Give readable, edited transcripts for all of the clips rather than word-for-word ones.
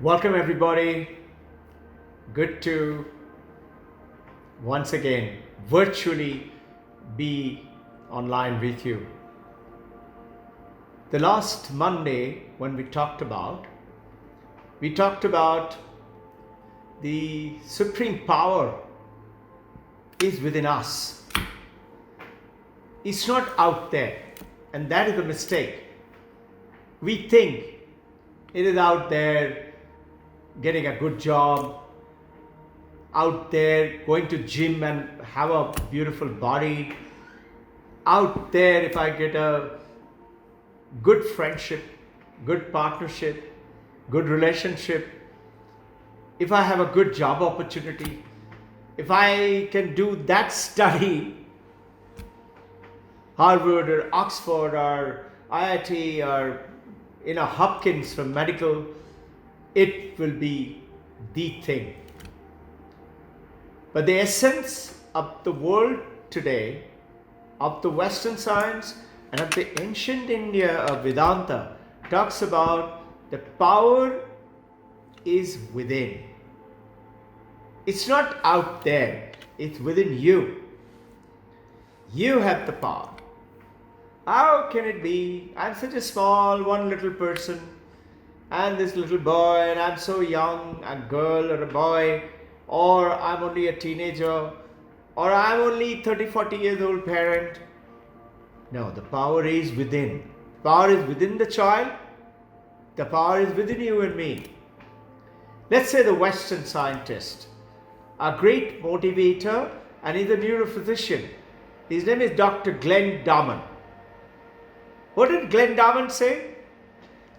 Welcome everybody. Good to once again virtually be online with you. The last Monday when we talked about the supreme power is within us. It's not out there, and that is the mistake. We think it is out there getting a good job, out there going to gym and have a beautiful body, out there if I get a good friendship, good partnership, good relationship, if I have a good job opportunity, if I can do that study, Harvard or Oxford or IIT or Hopkins for medical, it will be the thing. But the essence of the world today, of the Western science and of the ancient India of Vedanta, talks about the power is within. It's not out there, it's within you. You have the power. How can it be? I'm such a small, one little person, and this little boy, and I'm so young, a girl or a boy, or I'm only a teenager, or I'm only 30, 40 years old parent. No, the power is within. Power is within the child. The power is within you and me. Let's say the Western scientist, a great motivator, and he's a neurophysician. His name is Dr. Glenn Darman. What did Glenn Darman say?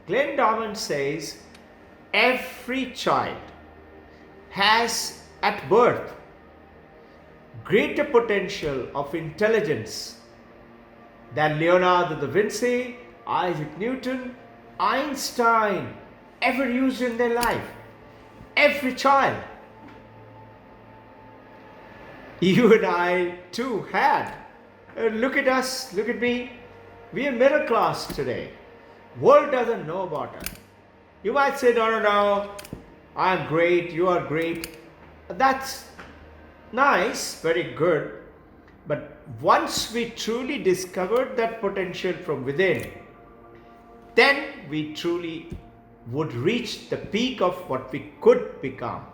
Glenn Darman says every child has at birth greater potential of intelligence than Leonardo da Vinci, Isaac Newton, Einstein ever used in their life. Every child. You and I too had. Look at us, look at me. We are middle class today. World doesn't know about us. You might say, no, I'm great, you are great. That's nice, very good. But once we truly discovered that potential from within, then we truly would reach the peak of what we could become.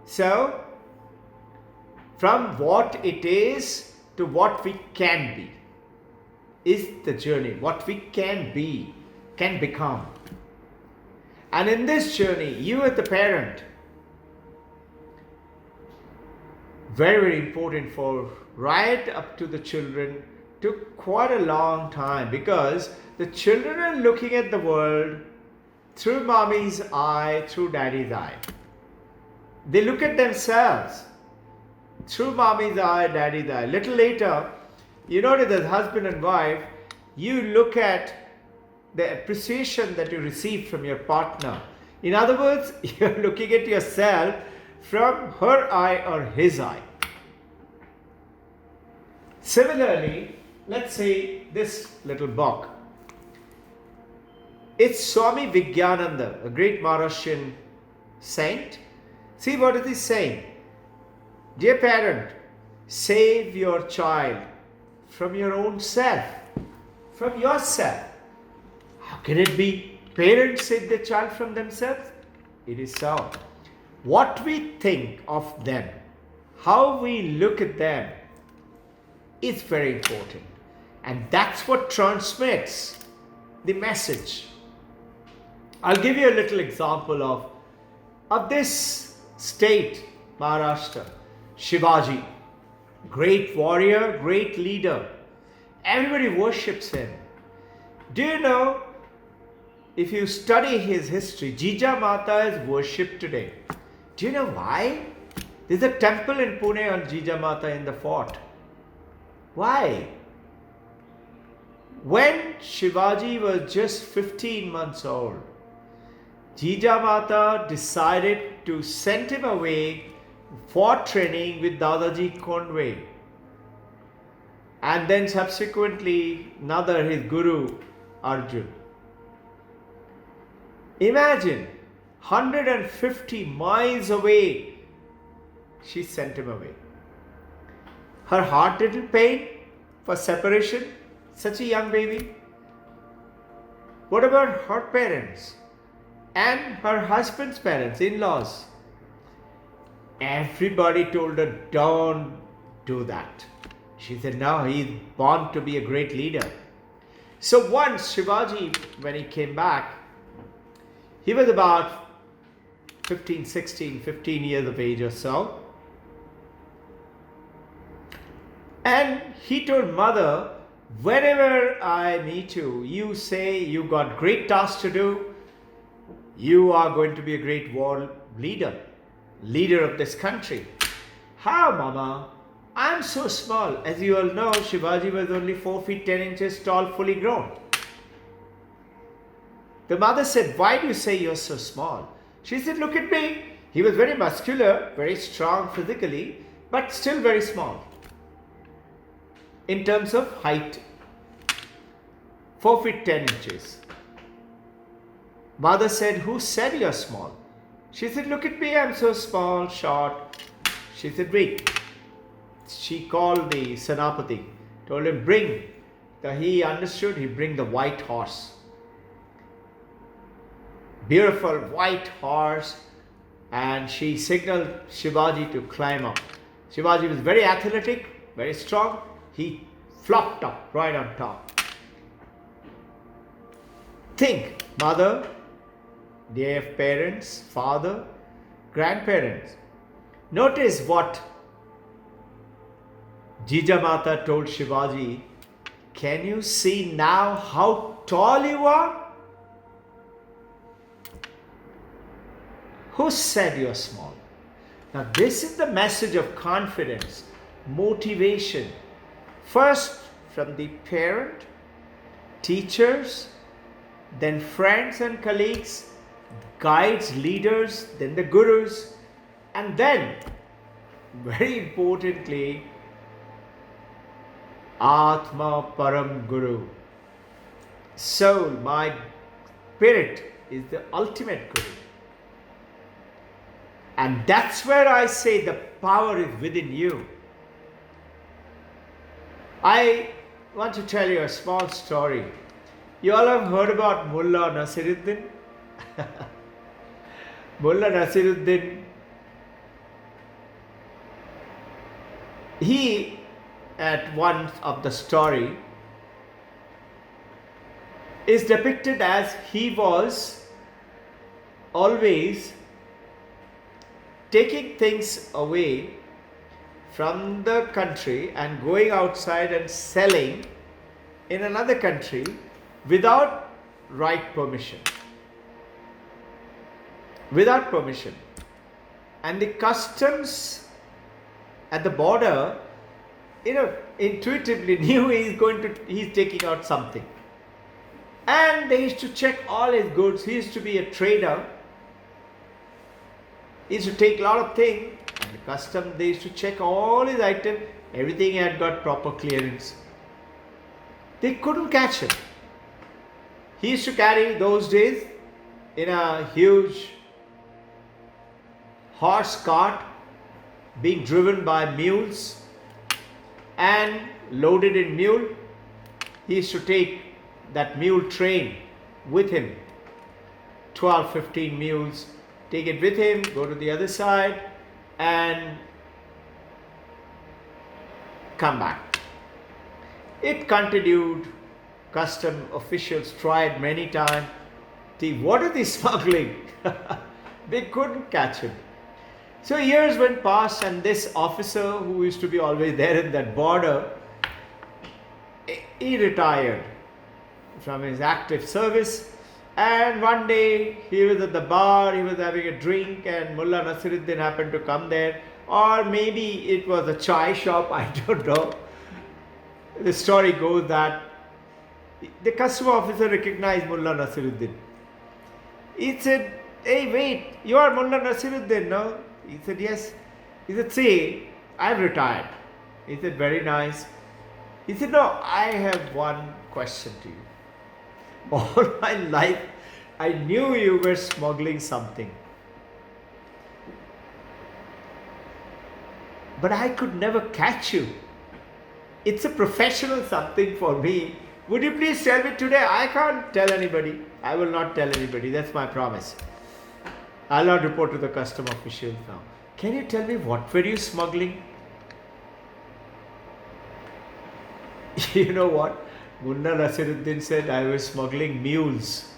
So, from what it is to what we can be is the journey. What we can be, can become. And in this journey, you as the parent, very, very important for right up to the children, took quite a long time because the children are looking at the world through mommy's eye, through daddy's eye. They look at themselves through mommy's eye, daddy's eye. Little later, you notice as husband and wife, you look at the appreciation that you receive from your partner. In other words, you're looking at yourself from her eye or his eye. Similarly, let's say this little book. It's Swami Vijnananda, a great Maharashtrian saint. See what is he saying? Dear parent, save your child from your own self, from yourself. How can it be parents save their child from themselves? It is so. What we think of them, how we look at them, is very important. And that's what transmits the message. I'll give you a little example of this state, Maharashtra. Shivaji, great warrior, great leader. Everybody worships him. Do you know, if you study his history, Jija Mata is worshipped today. Do you know why? There's a temple in Pune on Jija Mata in the fort. Why? When Shivaji was just 15 months old, Jija Mata decided to send him away for training with Dadaji Kondwe. And then subsequently, his guru, Arjun. Imagine 150 miles away, she sent him away. Her heart didn't pain for separation, such a young baby. What about her parents and her husband's parents, in-laws? Everybody told her, don't do that. She said, no, he's born to be a great leader. So once Shivaji, when he came back, he was about 15 years of age or so. And he told mother, whenever I meet you, you say you got great tasks to do. You are going to be a great world leader of this country. How, Mama? I'm so small. As you all know, Shivaji was only 4 feet 10 inches tall, fully grown. The mother said, why do you say you're so small? She said, look at me. He was very muscular, very strong physically, but still very small. In terms of height, 4 feet 10 inches. Mother said, who said you're small? She said, look at me, I'm so small, short. She said, wait. She called the Senapati, told him, bring. He understood, he bring the white horse. Beautiful white horse. And she signaled Shivaji to climb up. Shivaji was very athletic, very strong. He flopped up right on top. Think, mother, they have parents, father, grandparents. Notice what Jijamata told Shivaji. Can you see now how tall you are? Who said you are small? Now this is the message of confidence, motivation. First from the parent, teachers, then friends and colleagues, guides, leaders, then the gurus, and then, very importantly, Atma Param Guru. Soul, my spirit, is the ultimate Guru. And that's where I say the power is within you. I want to tell you a small story. You all have heard about Mullah Nasiruddin? Mullah Nasiruddin, he, at one of the story, is depicted as he was always taking things away from the country and going outside and selling in another country without right permission. Without permission. And the customs at the border, intuitively knew he's taking out something. And they used to check all his goods. He used to be a trader. He used to take a lot of things. And the custom, they used to check all his items. Everything had got proper clearance. They couldn't catch him. He used to carry those days in a huge horse cart being driven by mules and loaded in mule. He used to take that mule train with him, 12, 15 mules, take it with him, go to the other side and come back. It continued. Custom officials tried many times. What are they smuggling? They couldn't catch him. So years went past and this officer who used to be always there in that border, he retired from his active service, and one day he was at the bar, he was having a drink and Mullah Nasiruddin happened to come there, or maybe it was a chai shop, I don't know. The story goes that the custom officer recognized Mullah Nasiruddin. He said, hey wait, you are Mullah Nasiruddin, no? He said, yes. He said, see, I've retired. He said, very nice. He said, no, I have one question to you. All my life I knew you were smuggling something. But I could never catch you. It's a professional something for me. Would you please tell me today? I can't tell anybody. I will not tell anybody. That's my promise. I'll not report to the custom officials now. Can you tell me what were you smuggling? You know what? Munna Nasiruddin said I was smuggling mules.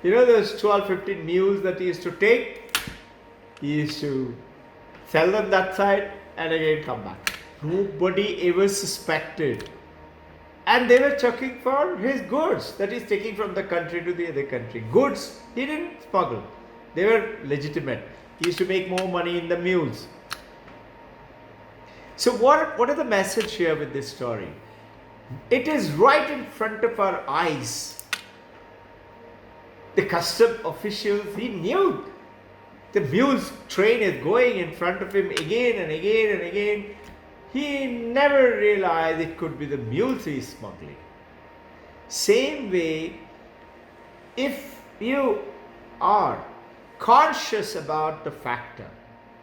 You know those 12, 15 mules that he used to take? He used to sell them that side and again come back. Nobody ever suspected. And they were checking for his goods that he's taking from the country to the other country. Goods he didn't smuggle. They were legitimate. He used to make more money in the mules. So what is the message here with this story? It is right in front of our eyes. The custom officials, he knew the mule's train is going in front of him again and again and again. He never realized it could be the mules he is smuggling. Same way, if you are conscious about the factor.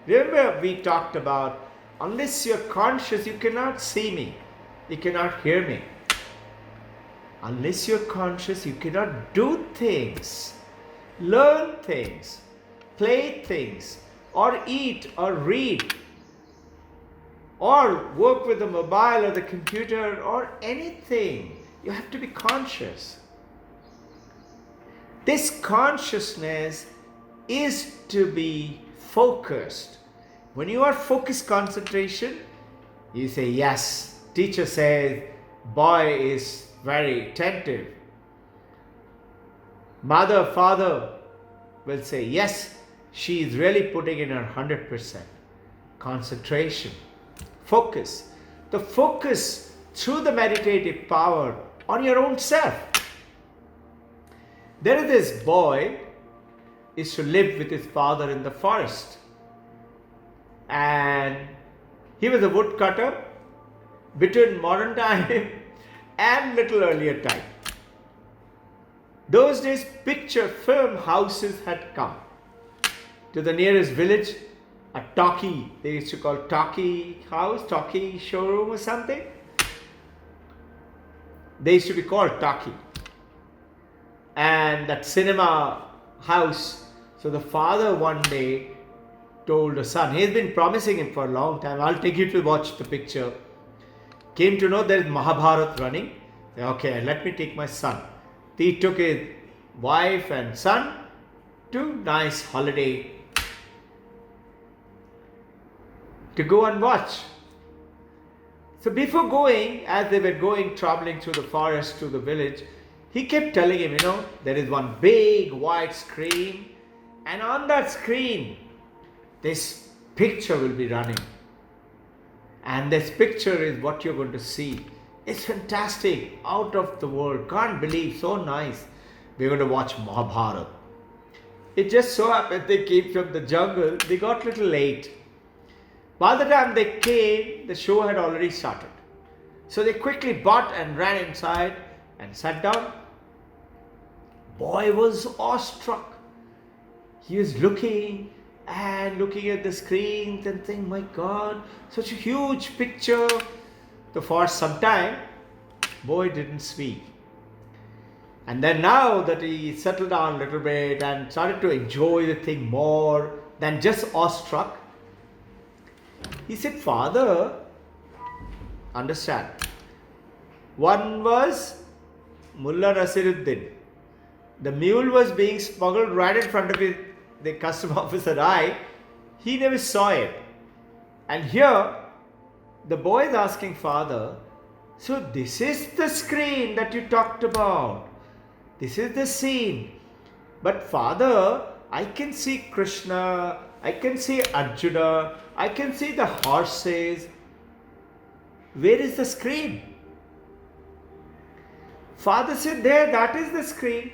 Remember we talked about, unless you're conscious, you cannot see me. You cannot hear me. Unless you're conscious, you cannot do things, learn things, play things, or eat or read, or work with the mobile or the computer or anything. You have to be conscious. This consciousness is to be focused. When you are focused concentration, you say yes. Teacher says boy is very attentive. Mother, father will say yes, she is really putting in her 100%. Concentration. Focus. The focus through the meditative power on your own self. There is this boy is to live with his father in the forest. And he was a woodcutter between modern time and little earlier time. Those days picture film houses had come. To the nearest village, a talkie, they used to call talkie house, talkie showroom or something. They used to be called talkie. And that cinema house. So the father one day told the son, he's been promising him for a long time, I'll take you to watch the picture. Came to know there is Mahabharata running. Okay, let me take my son. He took his wife and son to nice holiday to go and watch. So before going, as they were going, traveling through the forest to the village, he kept telling him, there is one big white screen, and on that screen, this picture will be running. And this picture is what you're going to see. It's fantastic, out of the world, can't believe, so nice. We're going to watch Mahabharata. It just so happened they came from the jungle, they got a little late. By the time they came, the show had already started. So they quickly bought and ran inside and sat down. Boy was awestruck. He was looking at the screens and thinking, my God, such a huge picture. So for some time, boy didn't speak. And then now that he settled down a little bit and started to enjoy the thing more than just awestruck, he said, Father, understand. One was Mullah Nasiruddin. The mule was being smuggled right in front of the custom officer eye. He never saw it. And here, the boy is asking Father, so this is the screen that you talked about. This is the scene. But Father, I can see Krishna, I can see Arjuna, I can see the horses. Where is the screen? Father said, there, that is the screen.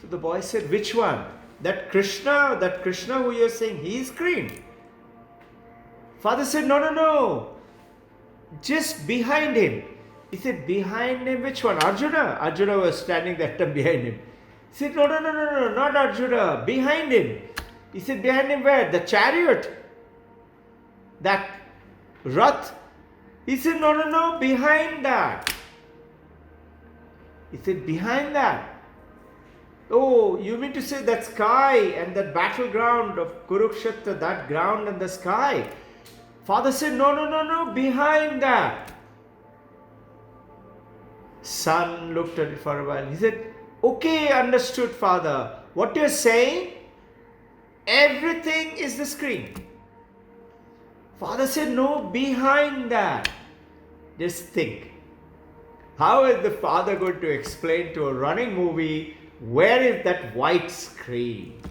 So the boy said, which one? That Krishna who you're saying, he is screen. Father said, no. Just behind him. He said, behind him, which one? Arjuna. Arjuna was standing that time behind him. He said, no, no, no, no, no, not Arjuna, behind him. He said, behind him where? The chariot. That Rath. He said, no, no, no, behind that. He said, behind that. Oh, you mean to say that sky and that battleground of Kurukshetra, that ground and the sky? Father said, no, no, no, no, behind that. Son looked at it for a while. He said, okay, understood, Father. What you're saying, everything is the screen. Father said, no, behind that. Just think. How is the father going to explain to a running movie, where is that white screen?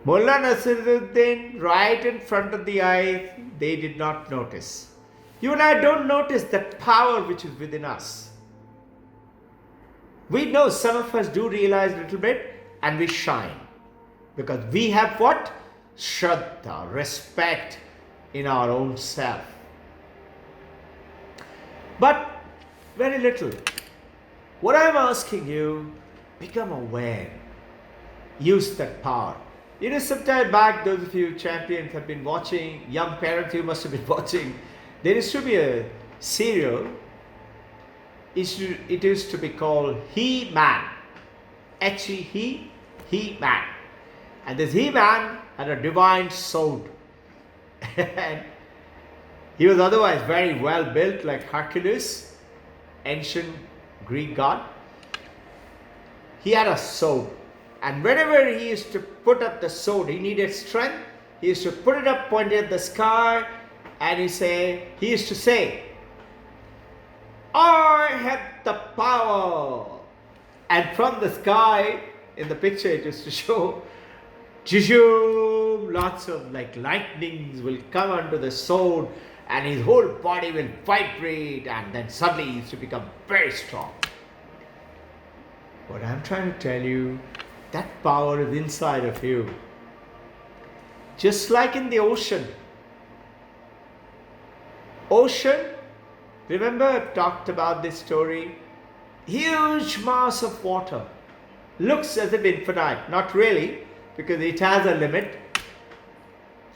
Mullah Nasiruddin, right in front of the eyes, they did not notice. You and I don't notice that power which is within us. We know some of us do realize a little bit and we shine. Because we have what? Shraddha, respect in our own self. But very little. What I am asking you, become aware. Use that power. You know, some time back, those of you champions have been watching, young parents, you must have been watching. There used to be a serial. It used to be called Heman. He-Man. And this Heman had a divine sword. And he was otherwise very well built, like Hercules, ancient Greek god. He had a sword. And whenever he used to put up the sword, he needed strength. He used to put it up, point it at the sky, and he used to say, I have the power. And from the sky, in the picture it used to show, lots of like lightnings will come onto the sword and his whole body will vibrate, and then suddenly he used to become very strong. What I'm trying to tell you, that power is inside of you. Just like in the ocean. Remember I've talked about this story? Huge mass of water. Looks as if infinite. Not really, because it has a limit.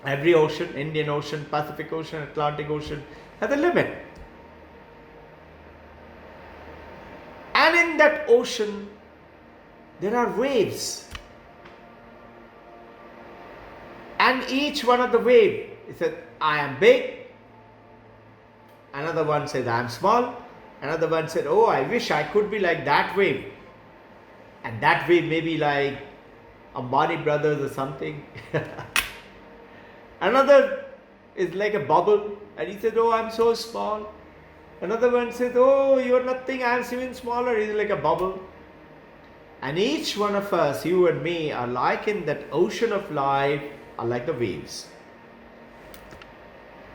Every ocean, Indian Ocean, Pacific Ocean, Atlantic Ocean, has a limit. And in that ocean, there are waves. And each one of the waves, it says, I am big. Another one says, I am small. Another one said, oh, I wish I could be like that wave. And that wave may be like Ambani brothers or something. Another is like a bubble. And he said, oh, I'm so small. Another one says, oh, you're nothing, I'm even smaller. He's like a bubble. And each one of us, you and me, are like in that ocean of life, are like the waves.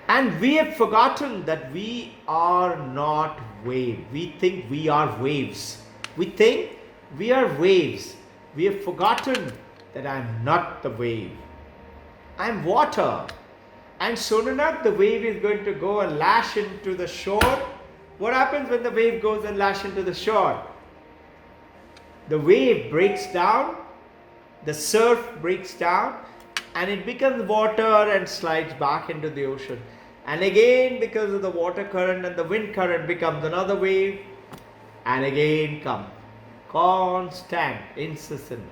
And we have forgotten that we are not waves. We think we are waves. We think we are waves. We have forgotten that I am not the wave. I am water. And soon enough, the wave is going to go and lash into the shore. What happens when the wave goes and lash into the shore? The wave breaks down, the surf breaks down, and it becomes water and slides back into the ocean. And again, because of the water current and the wind current, becomes another wave, and again come. Constant, incessant.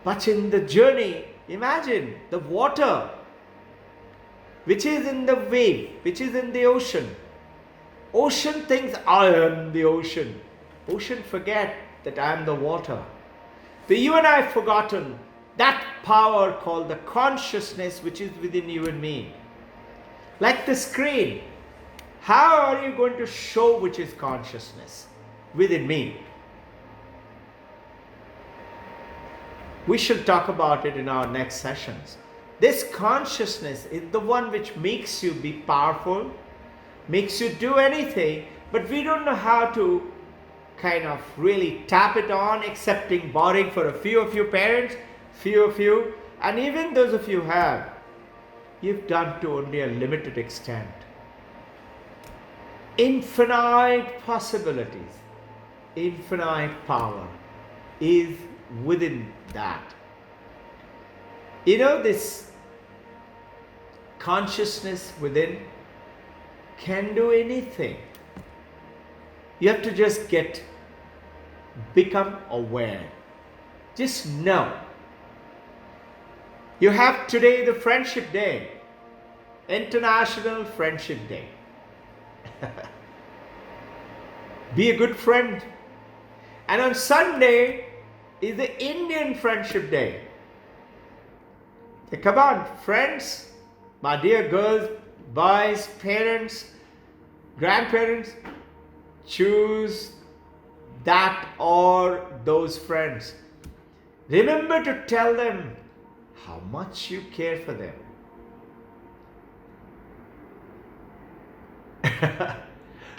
But in the journey, imagine the water, which is in the wave, which is in the ocean. Ocean thinks, I am the ocean. Ocean forget that I am the water. But you and I have forgotten that power called the consciousness which is within you and me. Like the screen. How are you going to show which is consciousness within me? We shall talk about it in our next sessions. This consciousness is the one which makes you be powerful, makes you do anything, but we don't know how to kind of really tap it on, excepting borrowing for a few of you parents, few of you, and even those of you have, you've done to only a limited extent. Infinite possibilities. infinite power is within that. You know, this consciousness within can do anything. You have to just become aware. Just know. You have today the Friendship Day, International Friendship Day. Be a good friend. And on Sunday is the Indian Friendship Day. So come on, friends, my dear girls, boys, parents, grandparents, choose that or those friends. Remember to tell them how much you care for them.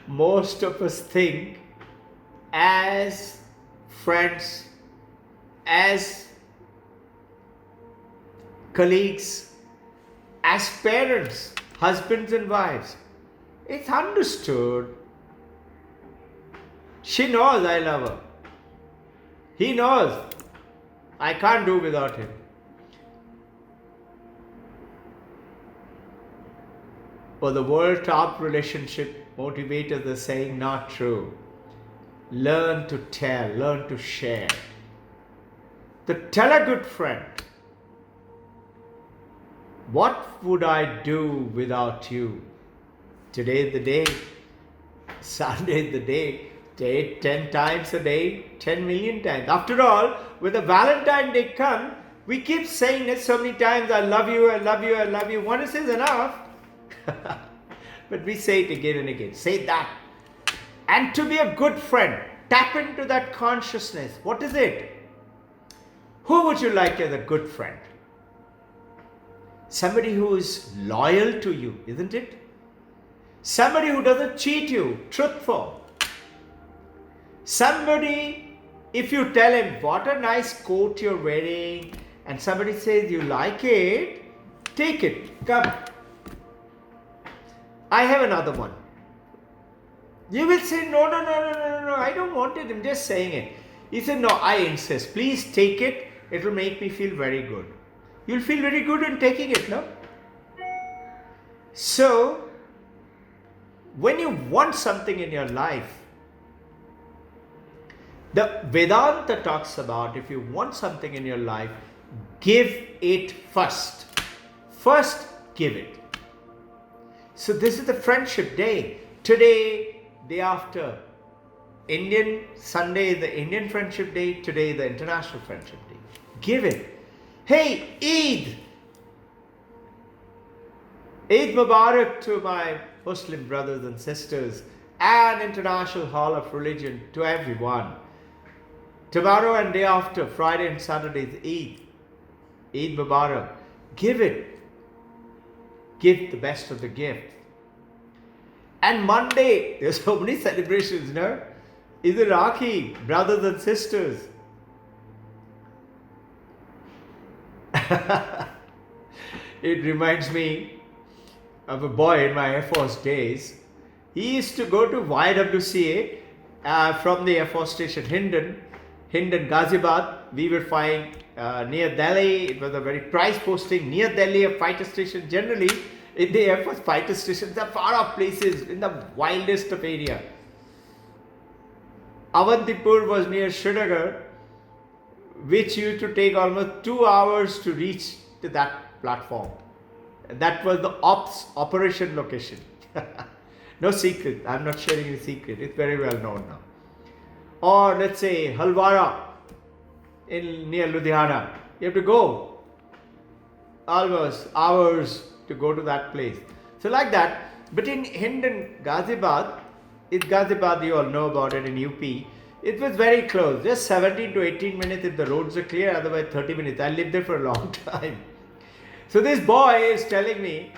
Most of us think as friends, as colleagues, as parents, husbands and wives. It's understood. She knows I love her. He knows I can't do without him. For the world top relationship motivators are saying not true. Learn to tell, learn to share. Tell a good friend, what would I do without you? Today is the day. Sunday is the day. Day 10 times a day, 10 million times. After all, when the Valentine's Day comes, we keep saying it so many times, I love you, I love you, I love you. Once is enough. But we say it again and again. Say that. And to be a good friend, tap into that consciousness. What is it? Who would you like as a good friend? Somebody who is loyal to you, isn't it? Somebody who doesn't cheat you, truthful. Somebody, if you tell him what a nice coat you're wearing and somebody says you like it, take it, come. I have another one. You will say, no, I don't want it, I'm just saying it. He said, no, I insist, please take it, it will make me feel very good. You'll feel very good in taking it, no? So, when you want something in your life, the Vedanta talks about if you want something in your life, give it first. First, give it. So this is the Friendship Day. Today, day after, Sunday is the Indian Friendship Day. Today, the International Friendship Day. Give it. Hey, Eid! Eid Mubarak to my Muslim brothers and sisters and International Hall of Religion to everyone. Tomorrow and day after, Friday and Saturday is Eid. Eid Mubarak. Give it. Give the best of the gift. And Monday, there's so many celebrations, no? Is it Rakhi, brothers and sisters? It reminds me of a boy in my Air Force days. He used to go to YWCA from the Air Force Station Hindon, Ghaziabad. We were flying near Delhi. It was a very price posting near Delhi, a fighter station. Generally, in the Air Force fighter stations are far off places in the wildest of area. Avantipur was near Srinagar, which used to take almost 2 hours to reach to that platform. That was the operation location. No secret. I'm not sharing any secret. It's very well known now. Or let's say Halwara near Ludhiana. You have to go almost hours to go to that place. So like that. But in Hindon, Ghaziabad, you all know about it in UP. It was very close. Just 17 to 18 minutes if the roads are clear. Otherwise 30 minutes. I lived there for a long time. So this boy is telling me,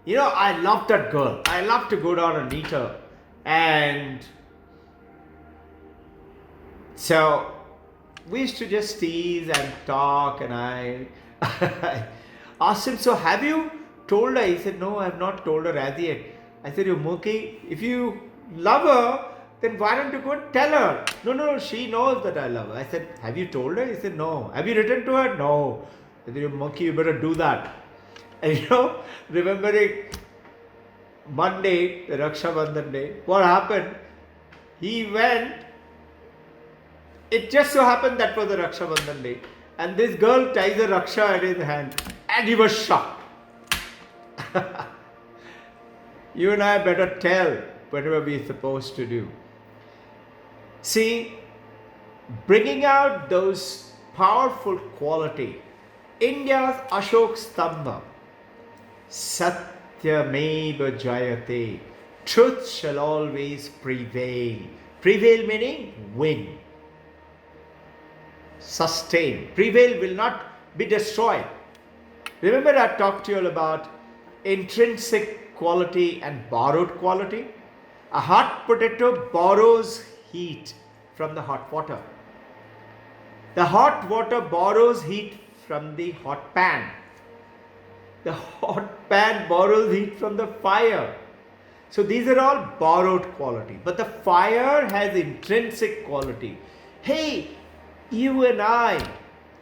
you know, I love that girl. I love to go down and meet her. And so we used to just tease and talk, and I asked him, so have you told her? He said, no, I have not told her as yet. I said, you're Mookie, if you love her, Then why don't you go and tell her? No, no, she knows that I love her. I said, have you told her? He said, no. Have you written to her? No. I said, you monkey, you better do that. And remembering Monday, the Raksha Bandhan day, what happened? He went, it just so happened that was the Raksha Bandhan day. And this girl ties a Raksha in his hand. And he was shocked. You and I better tell whatever we are supposed to do. See, bringing out those powerful quality. India's Ashok Stambha. Satyameva Jayate. Truth shall always prevail. Prevail meaning win. Sustain. Prevail will not be destroyed. Remember I talked to you all about intrinsic quality and borrowed quality. A hot potato borrows heat from the hot water. The hot water borrows heat from the hot pan. The hot pan borrows heat from the fire. So these are all borrowed quality. But the fire has intrinsic quality. Hey, you and I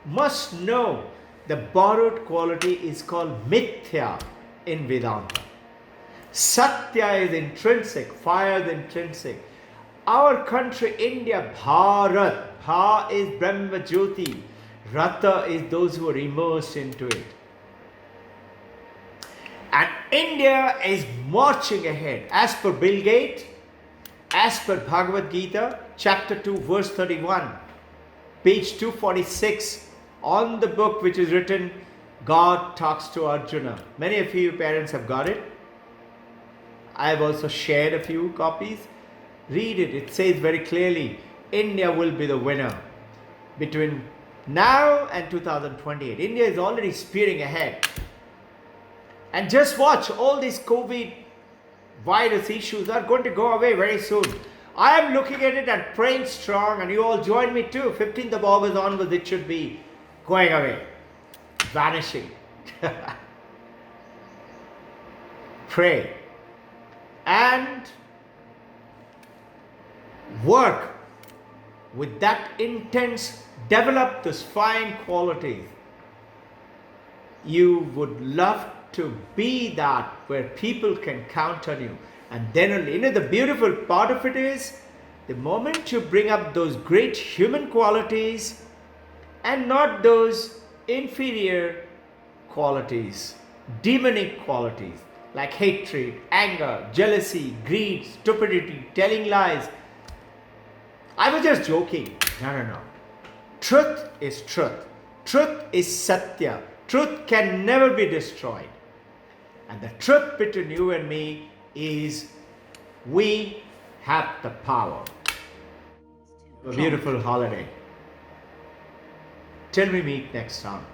must know the borrowed quality is called mithya in Vedanta. Satya is intrinsic, fire is intrinsic. Our country, India, Bharat, Bha is Brahma Jyoti, Rata is those who are immersed into it. And India is marching ahead. As per Bill Gates, as per Bhagavad Gita, chapter 2, verse 31, page 246, on the book which is written, God Talks to Arjuna. Many of you parents have got it. I have also shared a few copies. Read it. It says very clearly, India will be the winner between now and 2028. India is already speeding ahead. And just watch, all these COVID virus issues are going to go away very soon. I am looking at it and praying strong, and you all join me too. 15th of August onwards, it should be going away, vanishing. Pray and work with that intense, develop those fine qualities. You would love to be that where people can count on you. And then only, the beautiful part of it is, the moment you bring up those great human qualities and not those inferior qualities, demonic qualities like hatred, anger, jealousy, greed, stupidity, telling lies. I was just joking. No. Truth is truth. Truth is Satya. Truth can never be destroyed. And the truth between you and me is we have the power. A beautiful holiday. Till we meet next time.